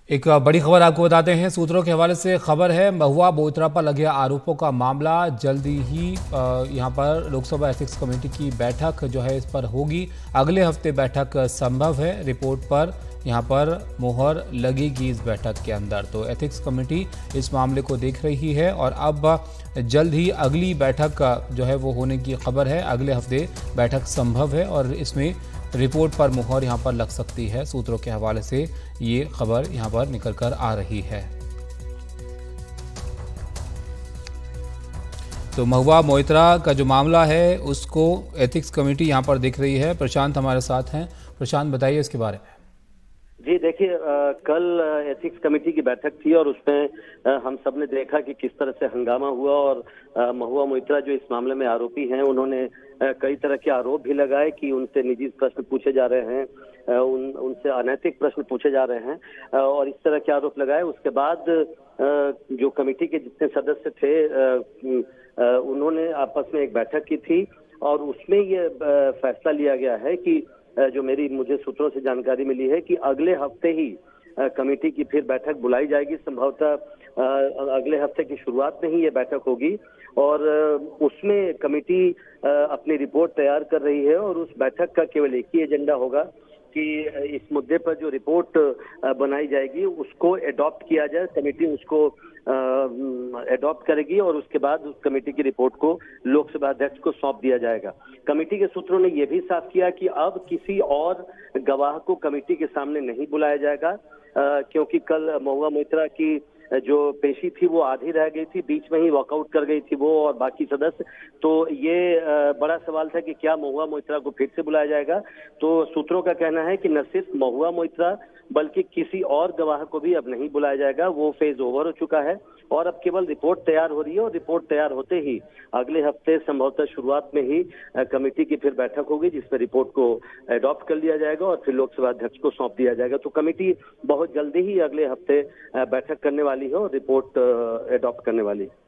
एक बड़ी खबर आपको बताते हैं। सूत्रों के हवाले से खबर है, महुआ मोइत्रा पर लगे आरोपों का मामला जल्दी ही यहां पर लोकसभा एथिक्स कमेटी की बैठक जो है इस पर होगी। अगले हफ्ते बैठक संभव है। रिपोर्ट पर यहां पर मोहर लगेगी इस बैठक के अंदर। तो एथिक्स कमेटी इस मामले को देख रही है और अब जल्द ही अगली बैठक जो है वो होने की खबर है। अगले हफ्ते बैठक संभव है और इसमें रिपोर्ट पर मुहर यहां पर लग सकती है। सूत्रों के हवाले से ये खबर यहां पर निकल कर आ रही है। तो महुआ मोइत्रा का जो मामला है उसको एथिक्स कमेटी यहां पर देख रही है। प्रशांत हमारे साथ हैं। प्रशांत, बताइए इसके बारे में। जी देखिए, कल एथिक्स कमेटी की बैठक थी और उसमें हम सब ने देखा कि किस तरह से हंगामा हुआ और महुआ मोइत्रा जो इस मामले में आरोपी हैं उन्होंने कई तरह के आरोप भी लगाए कि उनसे निजी प्रश्न पूछे जा रहे हैं, उनसे अनैतिक प्रश्न पूछे जा रहे हैं और इस तरह के आरोप लगाए। उसके बाद जो कमेटी के जितने सदस्य थे उन्होंने आपस में एक बैठक की थी और उसमें ये फैसला लिया गया है कि जो मुझे सूत्रों से जानकारी मिली है कि अगले हफ्ते ही कमेटी की फिर बैठक बुलाई जाएगी। संभवतः अगले हफ्ते की शुरुआत में ही ये बैठक होगी और उसमें कमेटी अपनी रिपोर्ट तैयार कर रही है और उस बैठक का केवल एक ही एजेंडा होगा कि इस मुद्दे पर जो रिपोर्ट बनाई जाएगी उसको एडॉप्ट किया जाए। कमेटी उसको एडॉप्ट करेगी और उसके बाद उस कमेटी की रिपोर्ट को लोकसभा अध्यक्ष को सौंप दिया जाएगा। कमेटी के सूत्रों ने यह भी साफ किया कि अब किसी और गवाह को कमेटी के सामने नहीं बुलाया जाएगा क्योंकि कल महुआ मोइत्रा की जो पेशी थी वो आधी रह गई थी, बीच में ही वॉकआउट कर गई थी वो और बाकी सदस्य। तो ये बड़ा सवाल था कि क्या महुआ मोइत्रा को फिर से बुलाया जाएगा। तो सूत्रों का कहना है कि न सिर्फ महुआ मोइत्रा बल्कि किसी और गवाह को भी अब नहीं बुलाया जाएगा। वो फेज ओवर हो चुका है और अब केवल रिपोर्ट तैयार हो रही है और रिपोर्ट तैयार होते ही अगले हफ्ते संभवतः शुरुआत में ही कमेटी की फिर बैठक होगी जिसमें रिपोर्ट को एडॉप्ट कर लिया जाएगा और फिर लोकसभा अध्यक्ष को सौंप दिया जाएगा। तो कमेटी बहुत जल्दी ही अगले हफ्ते बैठक करने वाली है और रिपोर्ट एडॉप्ट करने वाली है।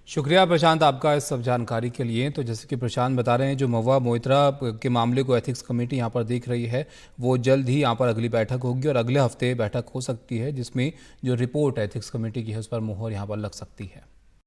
शुक्रिया प्रशांत आपका इस सब जानकारी के लिए। तो जैसे कि प्रशांत बता रहे हैं, जो महुआ मोइत्रा के मामले को एथिक्स कमेटी यहाँ पर देख रही है वो जल्द ही यहाँ पर अगली बैठक होगी और अगले हफ्ते बैठक हो सकती है जिसमें जो रिपोर्ट एथिक्स कमेटी की है उस पर मुहर यहाँ पर लग सकती है।